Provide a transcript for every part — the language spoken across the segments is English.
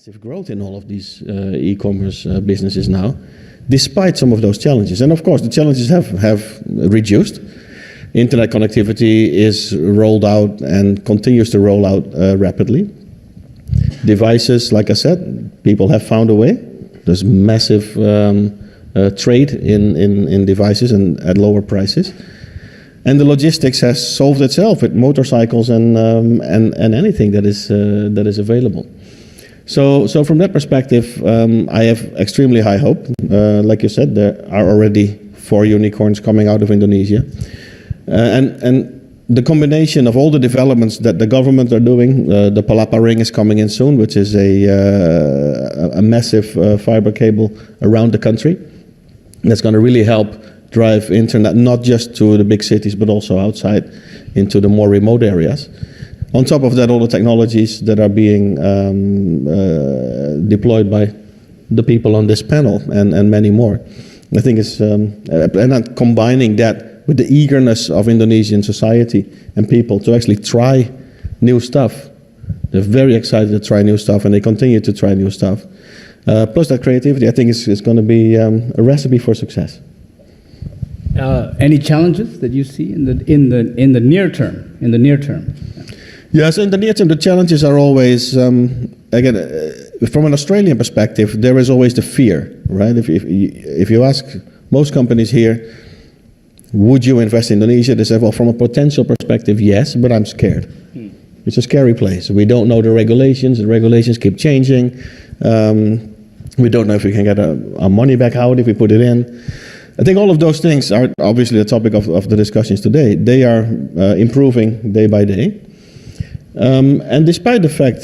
massive growth in all of these e-commerce businesses now, despite some of those challenges. And of course, the challenges have reduced. Internet connectivity is rolled out and continues to roll out rapidly. Devices, like I said, people have found a way. There's massive trade in devices and at lower prices. And the logistics has solved itself with motorcycles and anything that is available. So from that perspective, I have extremely high hope. Like you said, there are already 4 unicorns coming out of Indonesia. And the combination of all the developments that the government are doing, the Palapa Ring is coming in soon, which is a massive fiber cable around the country. That's going to really help drive internet not just to the big cities, but also outside into the more remote areas. On top of that, all the technologies that are being deployed by the people on this panel and many more. I think it's, and combining that with the eagerness of Indonesian society and people to actually try new stuff. They're very excited to try new stuff, and they continue to try new stuff. Plus that creativity, I think is going to be a recipe for success. Any challenges that you see in the near term? Yeah, so in the near term, the challenges are always, again, from an Australian perspective, there is always the fear, right? If you ask most companies here, would you invest in Indonesia? They say, well, from a potential perspective, yes, but I'm scared. It's a scary place. We don't know the regulations keep changing. We don't know if we can get our money back out if we put it in. I think all of those things are obviously the topic of the discussions today. They are improving day by day. And despite the fact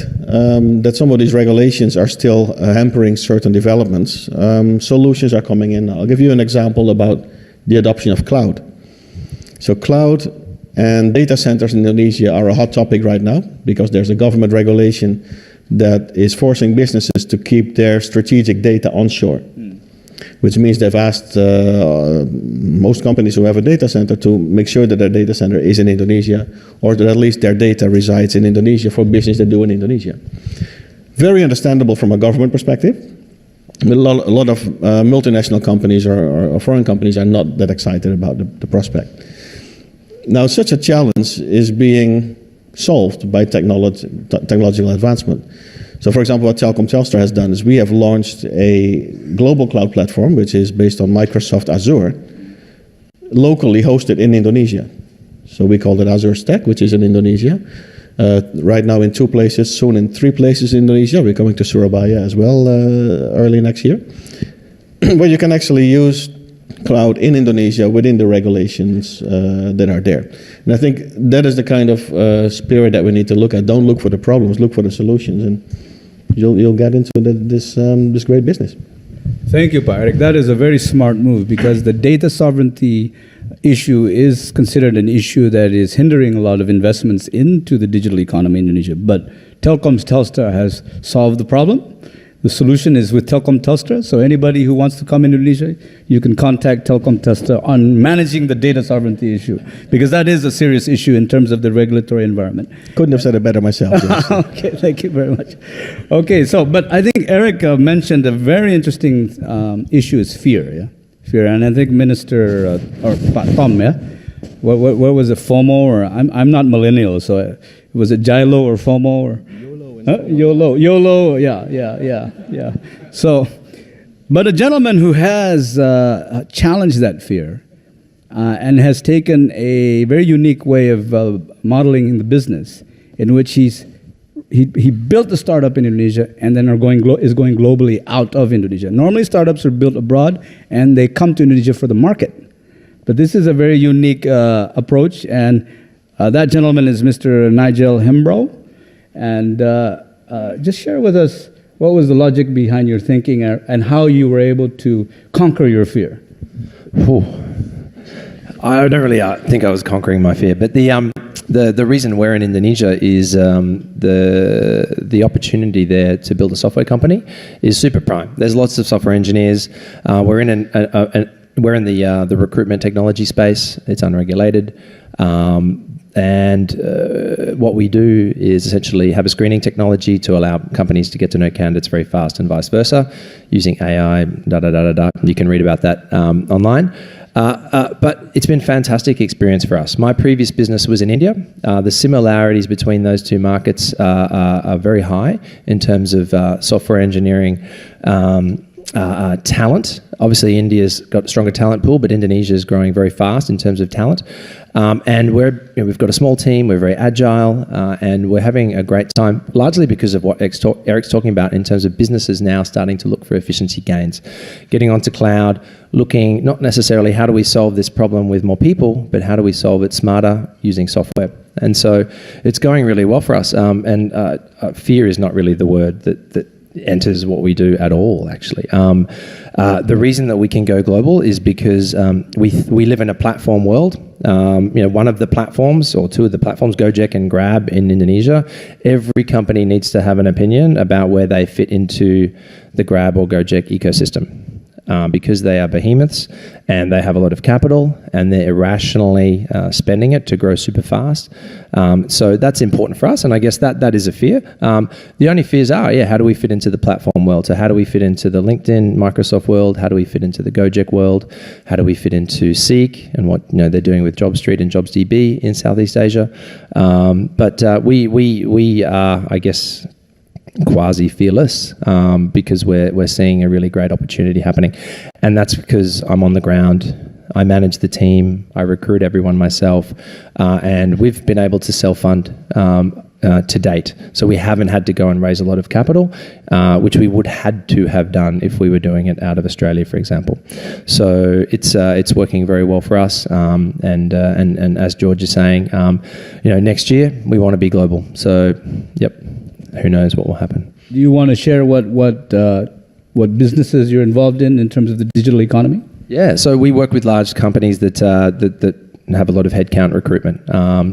that some of these regulations are still hampering certain developments, solutions are coming in now. I'll give you an example about the adoption of cloud. So cloud and data centers in Indonesia are a hot topic right now because there's a government regulation that is forcing businesses to keep their strategic data onshore, which means they've asked most companies who have a data center to make sure that their data center is in Indonesia, or that at least their data resides in Indonesia for business they do in Indonesia. Very understandable from a government perspective. A lot of multinational companies or foreign companies are not that excited about the prospect. Now, such a challenge is being solved by technological advancement. So, for example, what Telkom-Telstra has done is we have launched a global cloud platform, which is based on Microsoft Azure, locally hosted in Indonesia. So we call it Azure Stack, which is in Indonesia. Right now in 2 places, soon in 3 places in Indonesia. We're coming to Surabaya as well early next year, where you can actually use cloud in Indonesia within the regulations that are there. And I think that is the kind of spirit that we need to look at. Don't look for the problems, look for the solutions, and you'll get into this great business. Thank you, Pa Eric. That is a very smart move because the data sovereignty issue is considered an issue that is hindering a lot of investments into the digital economy in Indonesia. But Telkom-Telstra has solved the problem. The solution is with Telkom-Telstra. So anybody who wants to come in Indonesia, you can contact Telkom-Telstra on managing the data sovereignty issue, because that is a serious issue in terms of the regulatory environment. Couldn't have said it better myself. Yes. Okay, thank you very much. Okay, but I think Eric mentioned a very interesting issue is fear, yeah? Fear, and I think Minister, or Tom, yeah? What was it, FOMO, or I'm not millennial, so was it JILO or FOMO, or? YOLO, yeah. So, but a gentleman who has challenged that fear and has taken a very unique way of modeling the business, in which he built a startup in Indonesia and then is going globally out of Indonesia. Normally, startups are built abroad and they come to Indonesia for the market, but this is a very unique approach, and that gentleman is Mr. Nigel Hembrow. And just share with us what was the logic behind your thinking and how you were able to conquer your fear. I don't really think I was conquering my fear, but the reason we're in Indonesia is the opportunity there to build a software company is super prime. There's lots of software engineers. We're in the recruitment technology space. It's unregulated. what we do is essentially have a screening technology to allow companies to get to know candidates very fast and vice versa, using AI, You can read about that online. But it's been a fantastic experience for us. My previous business was in India. The similarities between those two markets are very high in terms of software engineering talent. Obviously, India's got a stronger talent pool, but Indonesia is growing very fast in terms of talent. And we've got a small team, we're very agile, and we're having a great time, largely because of what Eric's talking about in terms of businesses now starting to look for efficiency gains. Getting onto cloud, looking not necessarily how do we solve this problem with more people, but how do we solve it smarter using software. And so it's going really well for us. Fear is not really the word that enters what we do at all, actually. The reason that we can go global is because we live in a platform world. One of the platforms, or two of the platforms, Gojek and Grab in Indonesia, every company needs to have an opinion about where they fit into the Grab or Gojek ecosystem. Because they are behemoths and they have a lot of capital and they're irrationally spending it to grow super fast. So that's important for us, and I guess that is a fear. The only fears are, how do we fit into the platform world? So how do we fit into the LinkedIn, Microsoft world? How do we fit into the Gojek world? How do we fit into Seek and what they're doing with JobStreet and JobsDB in Southeast Asia? But we are, I guess, quasi fearless because we're seeing a really great opportunity happening, and that's because I'm on the ground. I manage the team. I recruit everyone myself, and we've been able to self-fund to date. So we haven't had to go and raise a lot of capital, which we would had to have done if we were doing it out of Australia, for example. So it's working very well for us. And as George is saying, next year we want to be global. So yep. Who knows what will happen? Do you want to share what businesses you're involved in terms of the digital economy? Yeah, so we work with large companies that have a lot of headcount recruitment.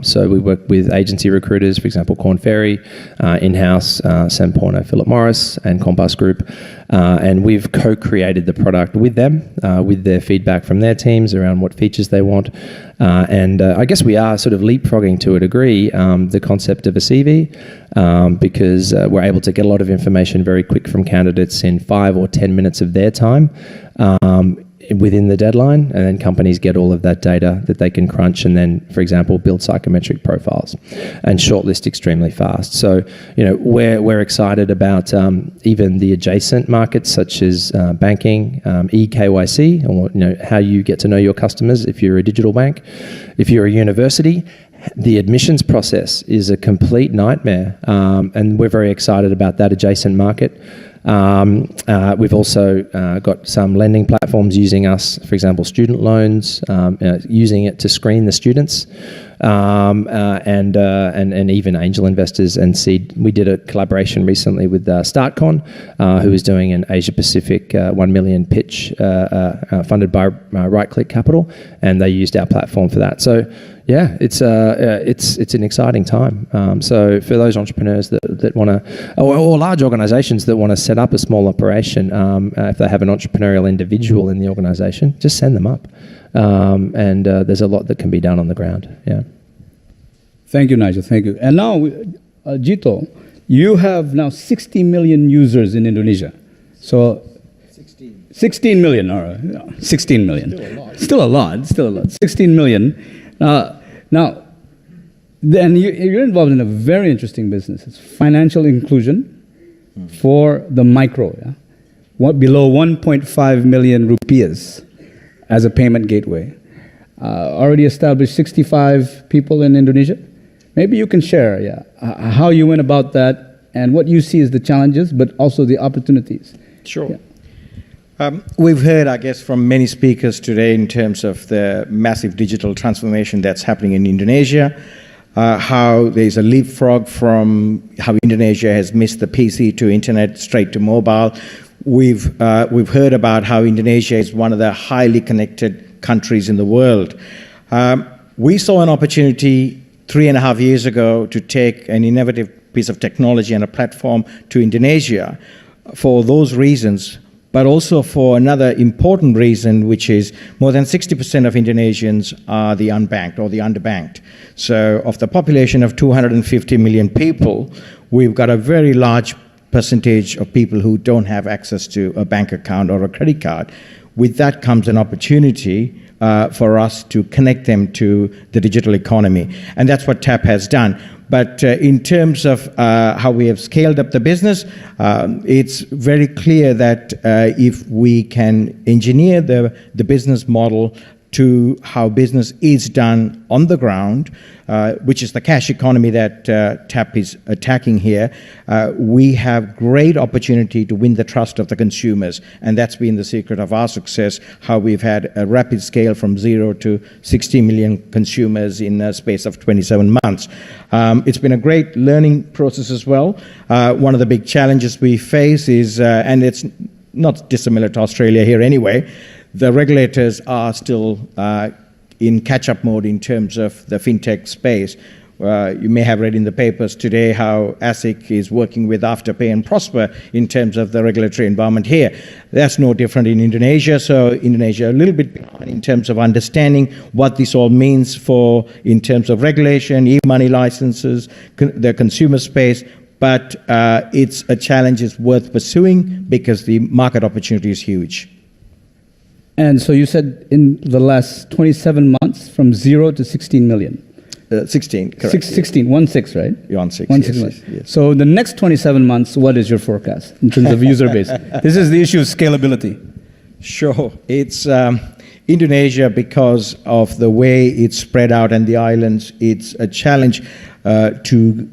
So we work with agency recruiters, for example, Korn Ferry, in-house, Semporno, Philip Morris, and Compass Group. And we've co-created the product with them, with their feedback from their teams around what features they want. And I guess we are sort of leapfrogging to a degree the concept of a CV because we're able to get a lot of information very quick from candidates in 5 or 10 minutes of their time within the deadline, and then companies get all of that data that they can crunch and then, for example, build psychometric profiles and shortlist extremely fast. So, we're excited about even the adjacent markets such as banking, eKYC, or how you get to know your customers if you're a digital bank. If you're a university, the admissions process is a complete nightmare, and we're very excited about that adjacent market. We've also got some lending platforms using us, for example, student loans, using it to screen the students, and even angel investors and seed. We did a collaboration recently with StartCon, who is doing an Asia Pacific 1 million pitch funded by Right Click Capital, and they used our platform for that. So yeah, it's an exciting time. So for those entrepreneurs that want to, or large organisations that want to set up a small operation, if they have an entrepreneurial individual in the organisation, just send them up. And there's a lot that can be done on the ground. Yeah. Thank you, Nigel. Thank you. And now, Jito, you have now 60 million users in Indonesia. So 16 million. All right. 16 million. Still a lot. 16 million. Now, then you're involved in a very interesting business. It's financial inclusion for the micro. Yeah? Below 1.5 million rupiahs as a payment gateway. Already established 65 people in Indonesia. Maybe you can share how you went about that and what you see as the challenges, but also the opportunities. Sure. Yeah. We've heard, I guess, from many speakers today in terms of the massive digital transformation that's happening in Indonesia, how there's a leapfrog from how Indonesia has missed the PC to internet straight to mobile. We've heard about how Indonesia is one of the highly connected countries in the world. We saw an opportunity 3.5 years ago to take an innovative piece of technology and a platform to Indonesia. For those reasons, but also for another important reason, which is more than 60% of Indonesians are the unbanked or the underbanked. So of the population of 250 million people, we've got a very large percentage of people who don't have access to a bank account or a credit card. With that comes an opportunity for us to connect them to the digital economy. And that's what TAP has done. But in terms of how we have scaled up the business, it's very clear that if we can engineer the business model to how business is done on the ground, which is the cash economy that TAP is attacking here, we have great opportunity to win the trust of the consumers. And that's been the secret of our success, how we've had a rapid scale from 0 to 60 million consumers in a space of 27 months. It's been a great learning process as well. One of the big challenges we face is, and it's not dissimilar to Australia here anyway, the regulators are still in catch-up mode in terms of the fintech space. You may have read in the papers today how ASIC is working with Afterpay and Prosper in terms of the regulatory environment here. That's no different in Indonesia. So Indonesia a little bit behind in terms of understanding what this all means for in terms of regulation, e-money licenses, the consumer space. But it's a challenge that's worth pursuing because the market opportunity is huge. And so you said in the last 27 months, from 0 to 16 million. 16, correct. 16, 16, right? You're on 6. 16 yes, yes. So the next 27 months, what is your forecast in terms of user base? This is the issue of scalability. Sure. It's Indonesia, because of the way it's spread out and the islands, it's a challenge to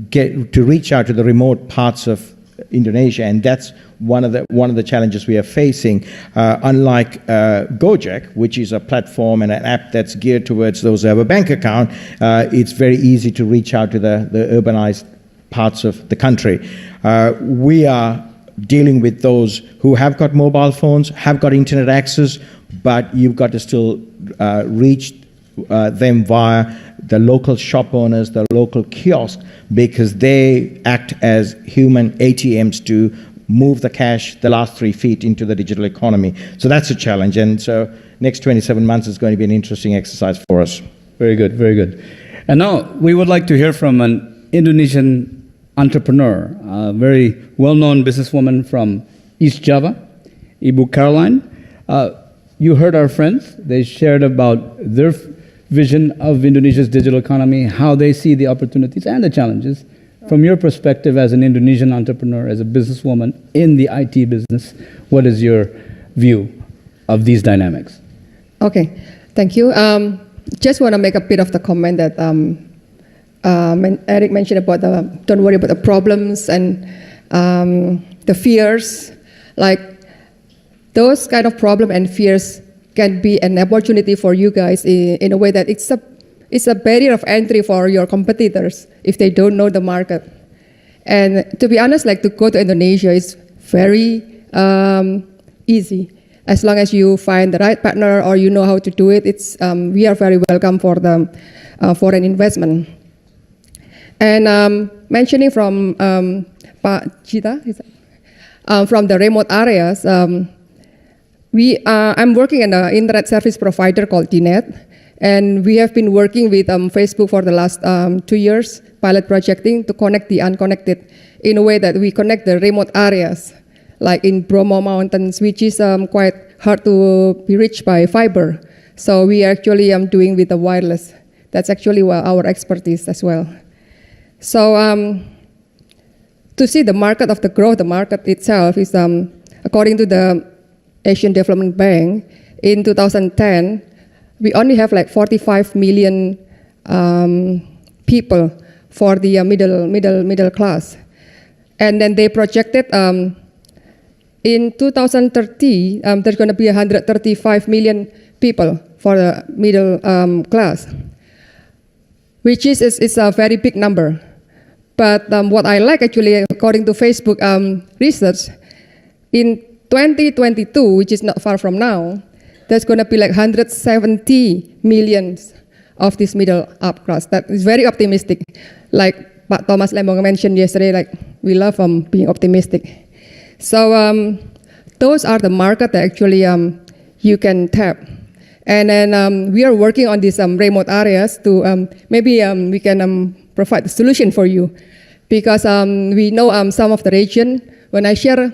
reach out to the remote parts of Indonesia, and that's one of the challenges we are facing. Unlike Gojek, which is a platform and an app that's geared towards those who have a bank account, it's very easy to reach out to the urbanized parts of the country. We are dealing with those who have got mobile phones, have got internet access, but you've got to still reach them via the local shop owners, the local kiosk, because they act as human ATMs to move the cash the last 3 feet into the digital economy. So that's a challenge. And so next 27 months is going to be an interesting exercise for us. Very good, very good. And now we would like to hear from an Indonesian entrepreneur, a very well-known businesswoman from East Java, Ibu Caroline. You heard our friends. They shared about their vision of Indonesia's digital economy, how they see the opportunities and the challenges. From your perspective as an Indonesian entrepreneur, as a businesswoman in the IT business, what is your view of these dynamics? Okay, thank you. Just want to make a bit of the comment that Eric mentioned about don't worry about the problems and the fears. Like those kind of problem and fears can be an opportunity for you guys in a way that it's a barrier of entry for your competitors if they don't know the market. And to be honest, like to go to Indonesia is very easy. As long as you find the right partner or you know how to do it, we are very welcome for the foreign investment. And mentioning from Pak Jita, from the remote areas, I'm working in an internet service provider called DNet, and we have been working with Facebook for the last 2 years, pilot projecting to connect the unconnected in a way that we connect the remote areas, like in Bromo Mountains, which is quite hard to be reached by fiber. So we are actually doing with the wireless. That's actually our expertise as well. So to see the market of the growth, the market itself is, according to the Asian Development Bank, in 2010, we only have like 45 million people for the middle class. And then they projected in 2030, there's going to be 135 million people for the middle class, which is a very big number. But what I like actually, according to Facebook research, in 2022, which is not far from now, there's going to be like 170 million of this middle up class. That is very optimistic. Like Pak Thomas Lembong mentioned yesterday, like we love being optimistic. So those are the market that actually you can tap. And then we are working on these remote areas to maybe we can provide the solution for you. Because we know some of the region, when I share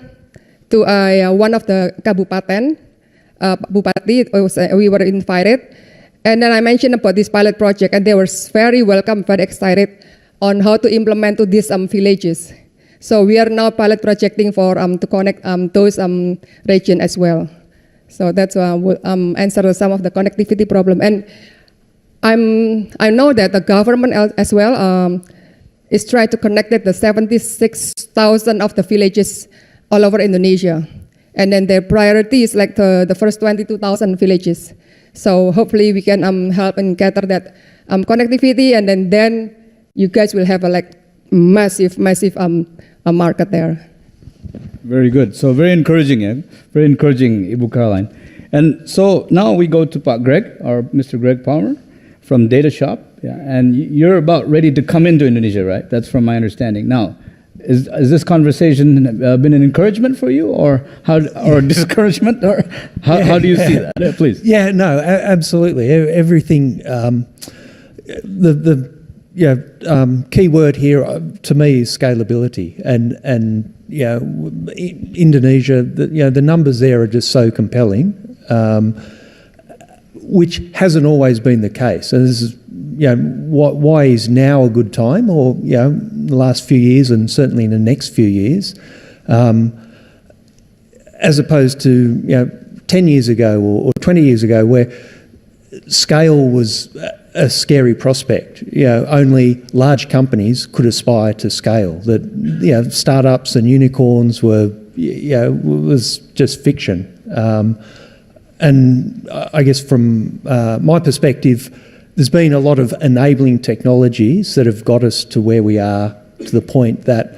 to one of the kabupaten, Bupati, we were invited. And then I mentioned about this pilot project, and they were very welcome, very excited on how to implement to these villages. So we are now pilot projecting for to connect those region as well. So that's will answer some of the connectivity problem. And I know that the government as well is trying to connect the 76,000 of the villages all over Indonesia. And then their priority is like the first 22,000 villages. So hopefully we can help and gather that connectivity, and then you guys will have a like massive market there. Very good. So very encouraging, very encouraging, Ibu Caroline. And so now we go to Pak Greg, or Mr. Greg Palmer from Data Shop. Yeah, and you're about ready to come into Indonesia, right? That's from my understanding. Now, is this conversation been an encouragement for you, or discouragement, or how do you see that? Please. Yeah, no, absolutely. Everything. Key word here to me is scalability, and Indonesia. The numbers there are just so compelling, which hasn't always been the case. And this is why is now a good time, or the last few years, and certainly in the next few years, as opposed to 10 years ago or 20 years ago, where scale was a scary prospect. Only large companies could aspire to scale. That startups and unicorns was just fiction. And I guess from my perspective, there's been a lot of enabling technologies that have got us to where we are, to the point that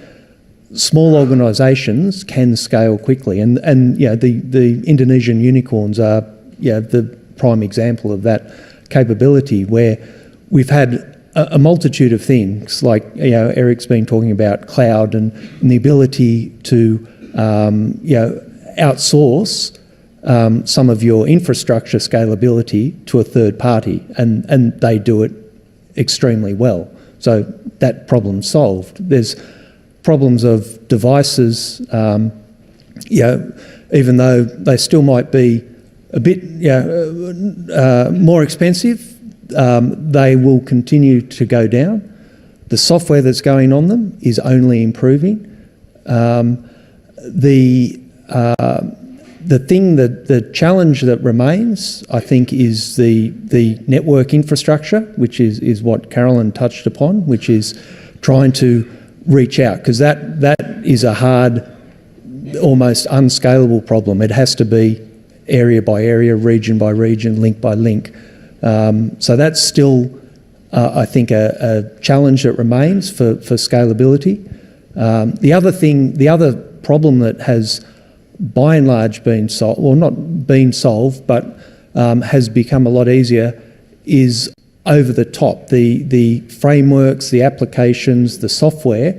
small organisations can scale quickly, and the Indonesian unicorns are the prime example of that capability, where we've had a multitude of things, like Eric's been talking about cloud and the ability to outsource some of your infrastructure scalability to a third party, and they do it extremely well. So that problem's solved. There's problems of devices, even though they still might be a bit more expensive, they will continue to go down. The software that's going on them is only improving. The challenge that remains, I think, is the network infrastructure, which is what Carolyn touched upon, which is trying to reach out, because that is a hard, almost unscalable problem. It has to be area by area, region by region, link by link. So that's still, I think, a challenge that remains for scalability. The other problem that has by and large been solved, well, not been solved, but has become a lot easier, is over the top. The frameworks, the applications, the software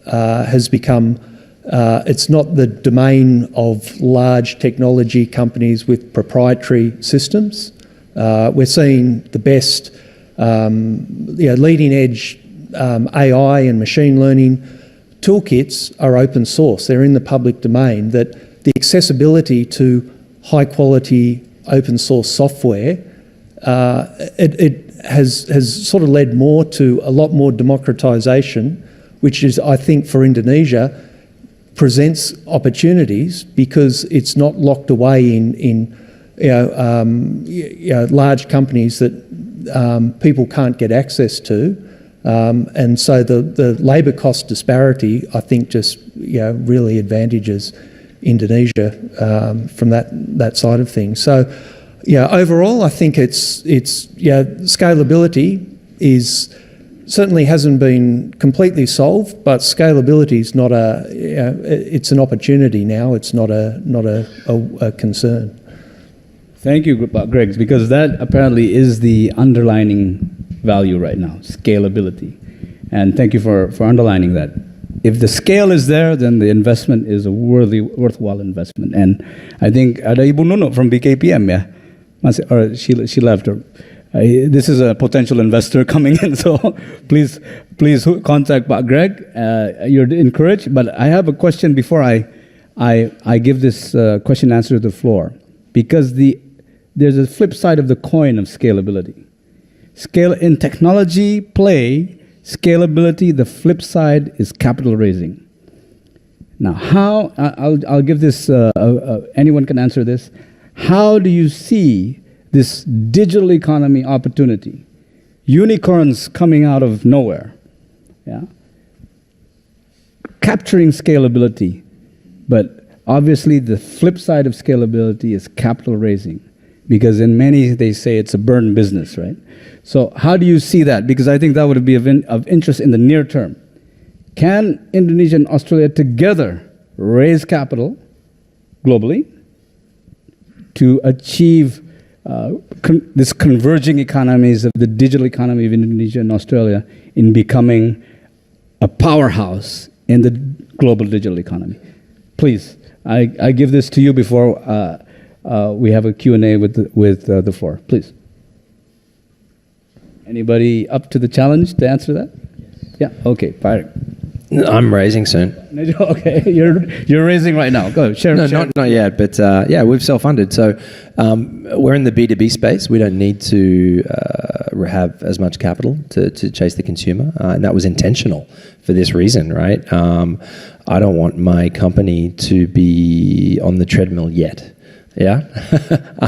has become, it's not the domain of large technology companies with proprietary systems. We're seeing the best leading edge AI and machine learning toolkits are open source. They're in the public domain. That the accessibility to high quality open source software, it has sort of led more to a lot more democratization, which is, I think, for Indonesia, presents opportunities, because it's not locked away in large companies that people can't get access to. And so the labour cost disparity, I think, just really advantages Indonesia from that side of things. So overall, I think it's scalability is certainly hasn't been completely solved, but scalability is not it's an opportunity now. It's not a concern. Thank you, Greg, because that apparently is the underlining value right now, scalability. And thank you for underlining that. if the scale is there, then the investment is a worthwhile investment. And I think ada Ibu Nuno from BKPM, yeah, or she left. This is a potential investor coming in, so please contact Pak Greg. You're encouraged. But I have a question before I give this question and answer to the floor, because there's a flip side of the coin of scalability. Scale in technology play. Scalability, the flip side is capital raising. Now, how, I'll give this, anyone can answer this. How do you see this digital economy opportunity? Unicorns coming out of nowhere, yeah? Capturing scalability, but obviously the flip side of scalability is capital raising, because in many, they say it's a burn business, right? So how do you see that? Because I think that would be of interest in the near term. Can Indonesia and Australia together raise capital globally to achieve this converging economies of the digital economy of Indonesia and Australia in becoming a powerhouse in the global digital economy? Please, I give this to you before we have a Q&A with the floor. Please. Anybody up to the challenge to answer that? Yes. Yeah. Okay. Fire. I'm raising soon. Okay. You're raising right now. Go share. No, not yet. But yeah, we've self-funded. So we're in the B2B space. We don't need to have as much capital to chase the consumer, and that was intentional for this reason, right? I don't want my company to be on the treadmill yet. Yeah.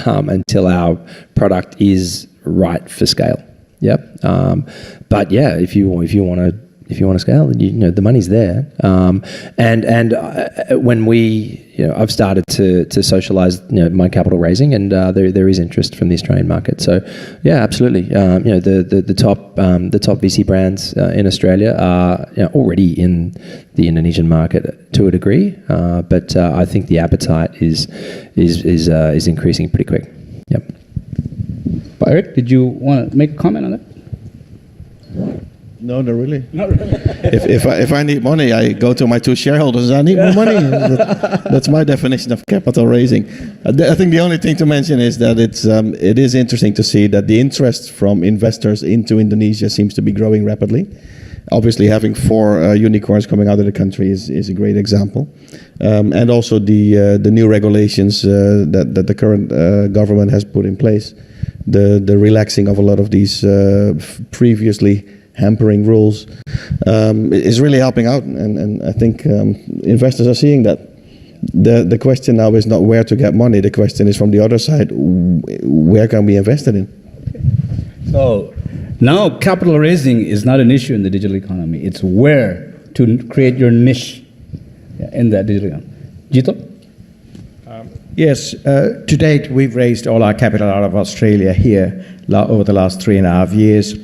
Until our product is right for scale. Yep. But yeah, if you want to scale, you know the money's there. And when I've started to socialize my capital raising, and there is interest from the Australian market. So yeah, absolutely. The top VC brands in Australia are already in the Indonesian market to a degree, but I think the appetite is increasing pretty quick. Yep. Eric, did you want to make a comment on that? No, not really. Not really. If I need money, I go to my two shareholders. I need more money. That's my definition of capital raising. I think the only thing to mention is that it is interesting to see that the interest from investors into Indonesia seems to be growing rapidly. Obviously, having 4 unicorns coming out of the country is a great example, and also the new regulations that the current government has put in place, the relaxing of a lot of these previously hampering rules is really helping out, and I think investors are seeing that. The question now is not where to get money. The question is from the other side, where can we invest it in? So now capital raising is not an issue in the digital economy. It's where to create your niche in that digital economy. Jito? Yes, to date we've raised all our capital out of Australia here over the last 3.5 years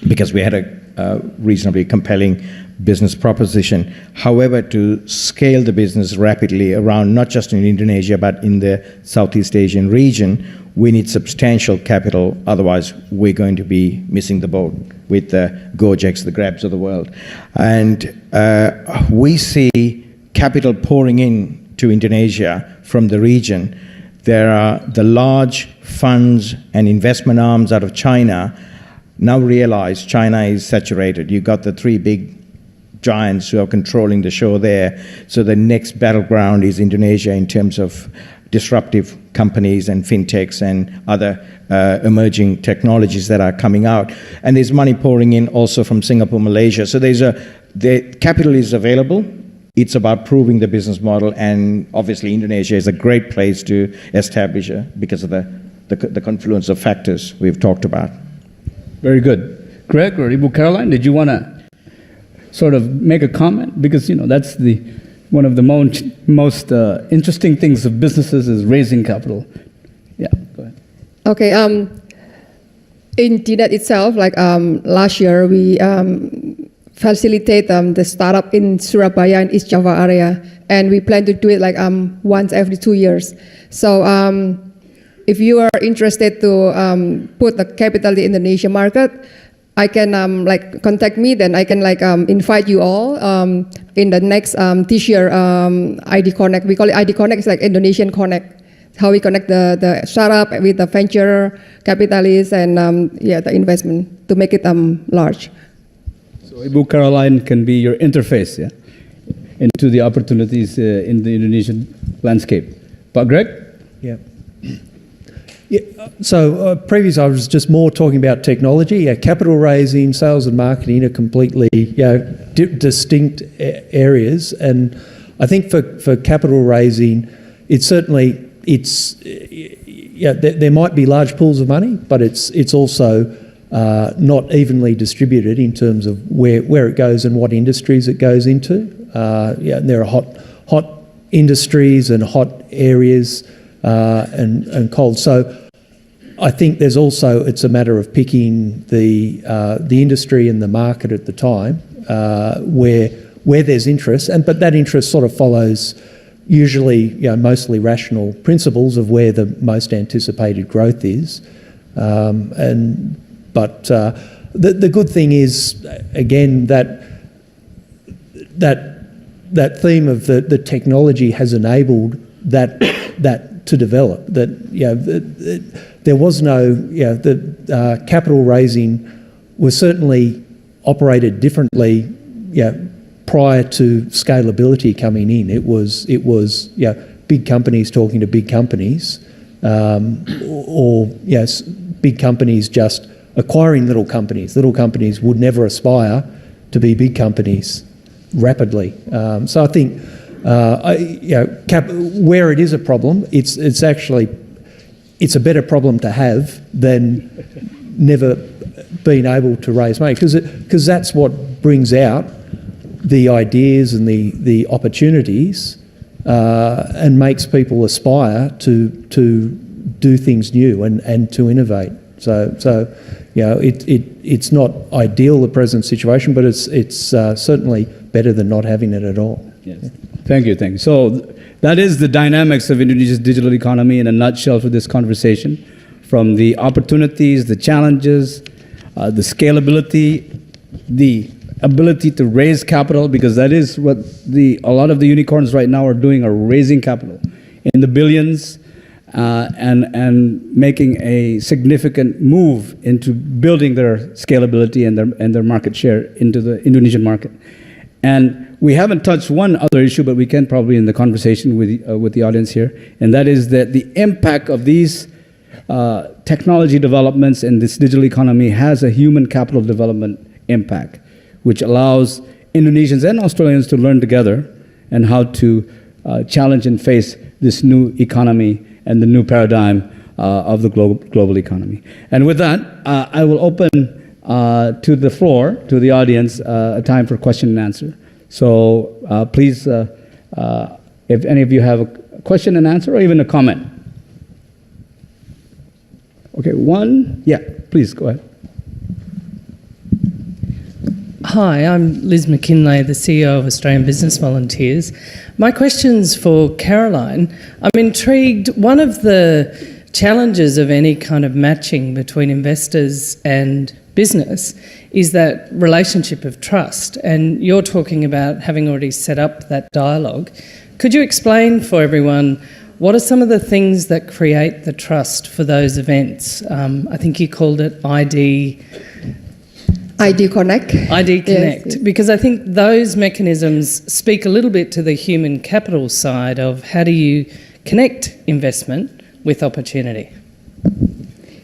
because we had a reasonably compelling business proposition. However, to scale the business rapidly around, not just in Indonesia, but in the Southeast Asian region, we need substantial capital. Otherwise, we're going to be missing the boat with the Gojeks, the Grabs of the world. And we see capital pouring in to Indonesia from the region. There are the large funds and investment arms out of China now realize China is saturated. You've got the 3 big giants who are controlling the show there. So the next battleground is Indonesia in terms of disruptive companies and fintechs and other emerging technologies that are coming out. And there's money pouring in also from Singapore, Malaysia. So the capital is available. It's about proving the business model, and obviously Indonesia is a great place to establish because of the confluence of factors we've talked about. Very good. Greg or Ibu Caroline, did you want to sort of make a comment? Because that's one of the most interesting things of businesses is raising capital. Yeah, go ahead. Okay. In DNet itself, like last year, we facilitate the startup in Surabaya and East Java area, and we plan to do it like once every 2 years. So if you are interested to put the capital in the Indonesia market, I can like contact me, then I can like invite you all in the next this year ID Connect. We call it ID Connect. It's like Indonesian Connect. How we connect the startup with the venture capitalists and the investment to make it large. So Ibu Caroline can be your interface, yeah, into the opportunities in the Indonesian landscape. But Greg? Yeah. Yeah, so previous I was just more talking about technology. Capital raising, sales and marketing are completely distinct areas, and I think for capital raising, there might be large pools of money, but it's also not evenly distributed in terms of where it goes and what industries it goes into. There are hot industries and hot areas and cold. So I think there's also, it's a matter of picking the industry and the market at the time where there's interest, but that interest sort of follows usually mostly rational principles of where the most anticipated growth is. But the good thing is, again, that theme of the technology has enabled that to develop. There was no, the capital raising was certainly operated differently prior to scalability coming in. It was big companies talking to big companies, or big companies just acquiring little companies. Little companies would never aspire to be big companies rapidly. So I think where it is a problem, it's actually a better problem to have than never being able to raise money, because that's what brings out the ideas and the opportunities and makes people aspire to do things new and to innovate. So it's not ideal, the present situation, but it's certainly better than not having it at all. Yes. Thank you. So that is the dynamics of Indonesia's digital economy in a nutshell for this conversation, from the opportunities, the challenges, the scalability, the ability to raise capital, because that is what a lot of the unicorns right now are doing, are raising capital in the billions and making a significant move into building their scalability and their market share into the Indonesian market. And we haven't touched one other issue, but we can probably in the conversation with the audience here, and that is that the impact of these technology developments in this digital economy has a human capital development impact, which allows Indonesians and Australians to learn together and how to challenge and face this new economy and the new paradigm of the global economy. And with that, I will open to the floor, to the audience, a time for question and answer. So please, if any of you have a question and answer or even a comment. Okay, one, yeah, please go ahead. Hi, I'm Liz McKinlay, the CEO of Australian Business Volunteers. My question's for Caroline. I'm intrigued. One of the challenges of any kind of matching between investors and business is that relationship of trust, and you're talking about having already set up that dialogue. Could you explain for everyone what are some of the things that create the trust for those events? I think you called it ID Connect. ID Connect, yes. Because I think those mechanisms speak a little bit to the human capital side of how do you connect investment with opportunity.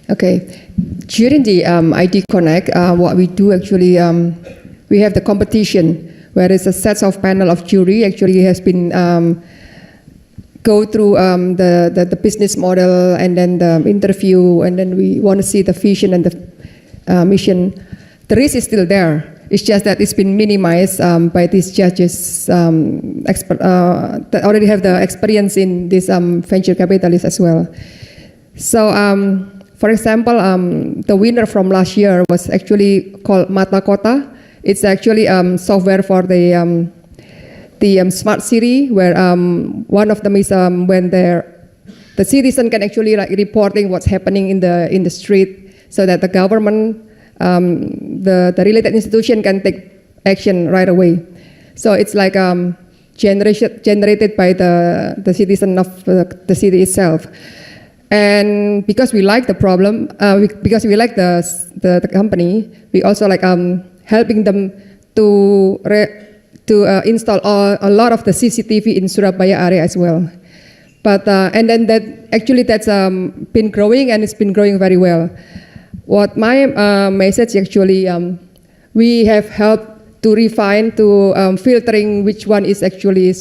Okay, during the ID Connect, what we do actually, we have the competition where there's a set of panel of jury actually has been go through the business model and then the interview, and then we want to see the vision and the mission. The risk is still there. It's just that it's been minimized by these judges that already have the experience in this venture capitalists as well. So, for example, the winner from last year was actually called Mata Kota. It's actually software for the smart city, where one of them is when the citizen can actually like reporting what's happening in the street, so that the government the related institution can take action right away. So it's like generated by the citizen of the city itself. And because we like the problem, because we like the company, we also like helping them to install a lot of the CCTV in Surabaya area as well. But and then that's been growing, and it's been growing very well. What my message actually, we have helped to refine, to filtering which one is actually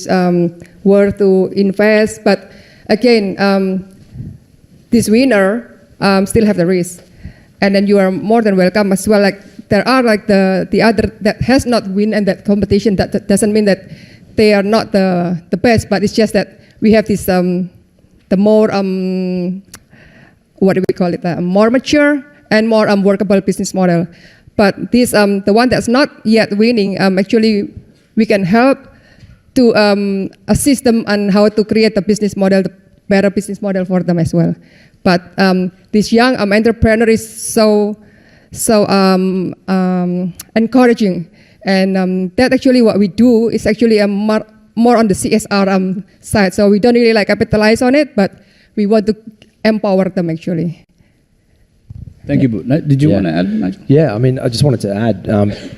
worth to invest. But again, this winner still have the risk, and then you are more than welcome as well. Like there are like the other that has not win and that competition. That doesn't mean that they are not the best, but it's just that we have this the more what do we call it, more mature and more workable business model. But this the one that's not yet winning, actually we can help to assist them on how to create the business model, the better business model for them as well. But this young entrepreneur is so encouraging, and that actually what we do is actually more on the CSR side. So we don't really like capitalize on it, but we want to empower them actually. Thank you. Did you want to add, Nigel? Yeah, I mean, I just wanted to add,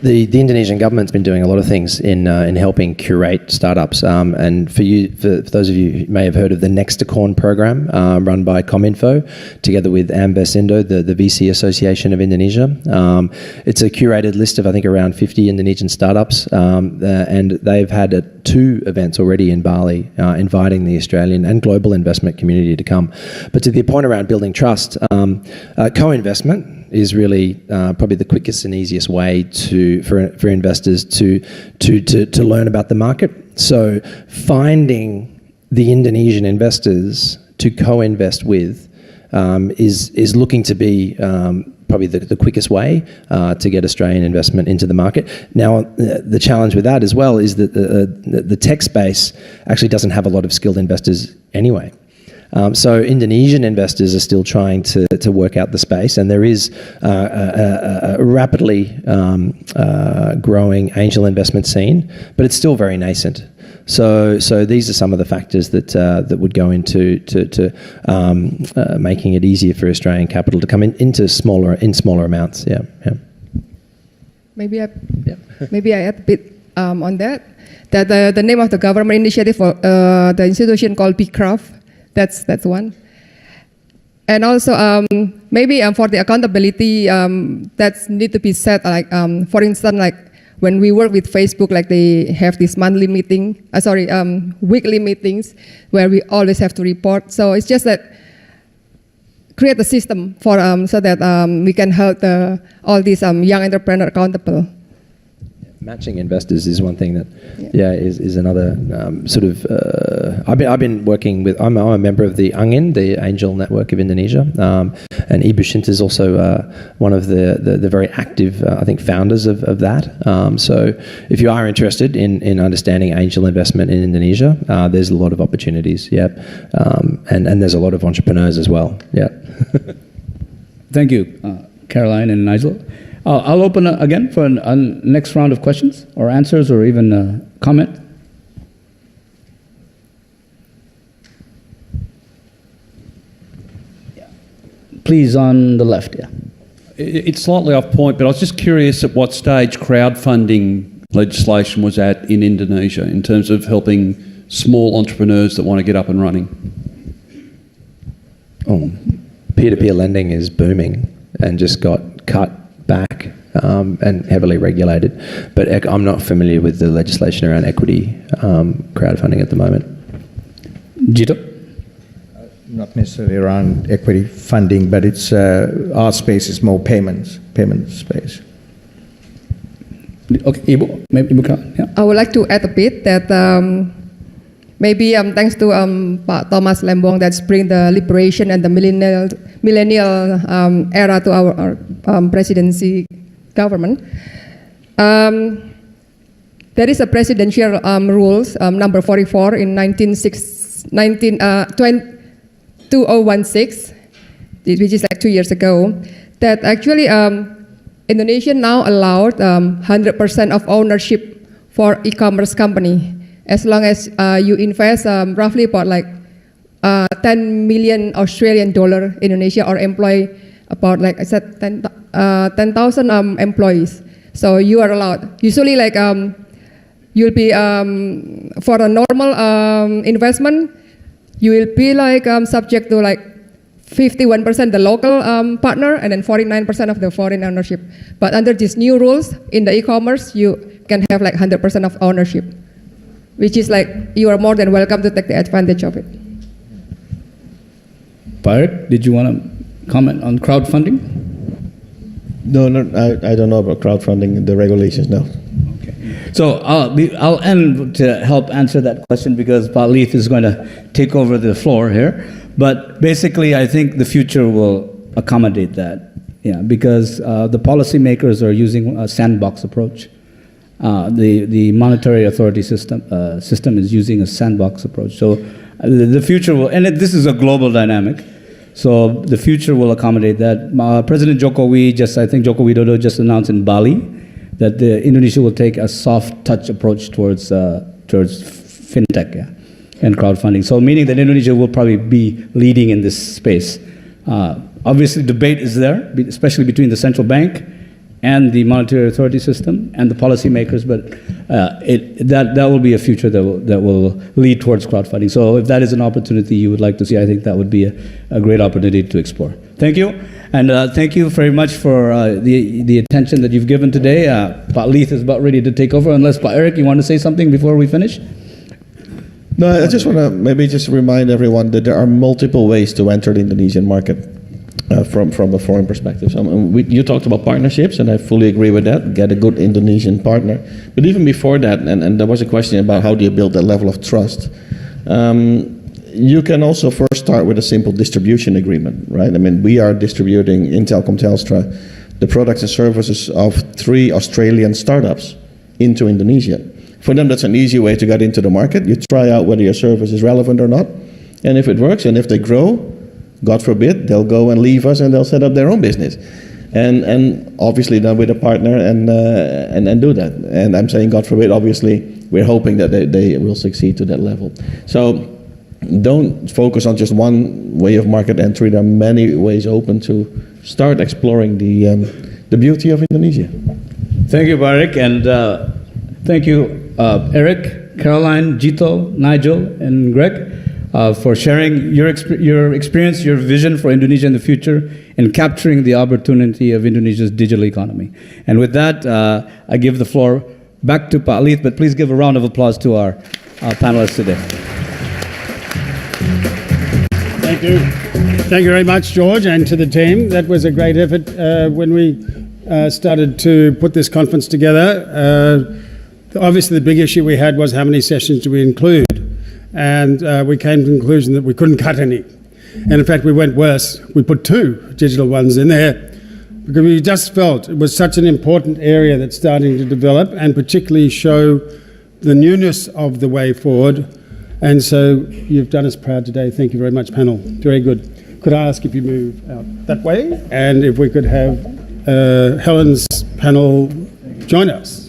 the Indonesian government's been doing a lot of things in helping curate startups. And for those of you who may have heard of the Nextacorn program, run by Kominfo, together with Ambesindo, the VC Association of Indonesia. It's a curated list of, I think, around 50 Indonesian startups, and they've had 2 events already in Bali, inviting the Australian and global investment community to come. But to the point around building trust, co-investment is really probably the quickest and easiest way for investors to learn about the market. So finding the Indonesian investors to co-invest with is looking to be probably the quickest way to get Australian investment into the market. Now, the challenge with that as well is that the tech space actually doesn't have a lot of skilled investors anyway. So Indonesian investors are still trying to work out the space, and there is a rapidly growing angel investment scene, but it's still very nascent. So these are some of the factors that would go into making it easier for Australian capital to come in smaller amounts. Yeah. Maybe I add a bit on that. That the name of the government initiative for the institution called BCraft. That's one. And also maybe for the accountability that need to be set. Like for instance, like when we work with Facebook, like they have this weekly meetings where we always have to report. So it's just that create a system for so that we can help all these young entrepreneurs accountable. Matching investors is one thing that, is another sort of. I've been working with. I'm a member of the Angin, the Angel Network of Indonesia, and Ibu Shinta is also one of the very active, I think, founders of that. So if you are interested in understanding angel investment in Indonesia, there's a lot of opportunities. Yeah, and there's a lot of entrepreneurs as well. Yeah. Thank you, Caroline and Nigel. I'll open again for a next round of questions or answers or even a comment. Please, on the left, yeah. It's slightly off point, but I was just curious at what stage crowdfunding legislation was at in Indonesia in terms of helping small entrepreneurs that want to get up and running. Oh, peer-to-peer lending is booming and just got cut back and heavily regulated. But I'm not familiar with the legislation around equity crowdfunding at the moment. Jito? Not necessarily around equity funding, but it's our space is more payment space. Okay, Ibu, maybe Ibu Karen, yeah. I would like to add a bit that maybe thanks to Pak Thomas Lembong that's bring the liberation and the millennial era to our presidency government. There is a presidential rules number 44 in 2016, which is like 2 years ago, that actually Indonesia now allowed 100% of ownership for e-commerce company, as long as you invest roughly about like 10 million Australian dollar in Indonesia, or employ about, like I said, 10,000 employees. So you are allowed. Usually, like you'll be for a normal investment, you will be like subject to like 51% the local partner, and then 49% of the foreign ownership. But under these new rules in the e-commerce, you can have like 100% of ownership, which is like you are more than welcome to take the advantage of it. Barrett, did you want to comment on crowdfunding? No, I don't know about crowdfunding, the regulations, no. Okay. So I'll end to help answer that question, because Pak Leith is going to take over the floor here. But basically, I think the future will accommodate that, because the policymakers are using a sandbox approach. The monetary authority system is using a sandbox approach. So the future will, and this is a global dynamic, so the future will accommodate that. President Jokowi I think Joko Widodo just announced in Bali that Indonesia will take a soft touch approach towards fintech, and crowdfunding. So meaning that Indonesia will probably be leading in this space. Obviously, debate is there, especially between the central bank and the monetary authority system and the policymakers, but that will be a future that will lead towards crowdfunding. So if that is an opportunity you would like to see, I think that would be a great opportunity to explore. Thank you, and thank you very much for the attention that you've given today. Pak Leith is about ready to take over, unless Pak Eric, you want to say something before we finish? No, I just want to maybe just remind everyone that there are multiple ways to enter the Indonesian market from a foreign perspective. So, you talked about partnerships, and I fully agree with that. Get a good Indonesian partner. But even before that, and there was a question about how do you build that level of trust. You can also first start with a simple distribution agreement, right? I mean, we are distributing in Telkom Telstra the products and services of 3 Australian startups into Indonesia. For them, that's an easy way to get into the market. You try out whether your service is relevant or not. And if it works, and if they grow, God forbid, they'll go and leave us and they'll set up their own business. And obviously then with a partner and do that. And I'm saying God forbid, obviously, we're hoping that they will succeed to that level. So don't focus on just one way of market entry. There are many ways open to start exploring the beauty of Indonesia. Thank you, Barik, and thank you, Eric, Caroline, Jito, Nigel, and Greg, for sharing your experience, your vision for Indonesia in the future, and capturing the opportunity of Indonesia's digital economy. And with that, I give the floor back to Pak Leith, but please give a round of applause to our panelists today. Thank you. Thank you very much, George, and to the team. That was a great effort when we started to put this conference together. Obviously, the big issue we had was how many sessions do we include? And we came to the conclusion that we couldn't cut any. And in fact, we went worse. We put 2 digital ones in there because we just felt it was such an important area that's starting to develop and particularly show the newness of the way forward. And so you've done us proud today. Thank you very much, panel. Very good. Could I ask if you move out that way? And if we could have Helen's panel join us.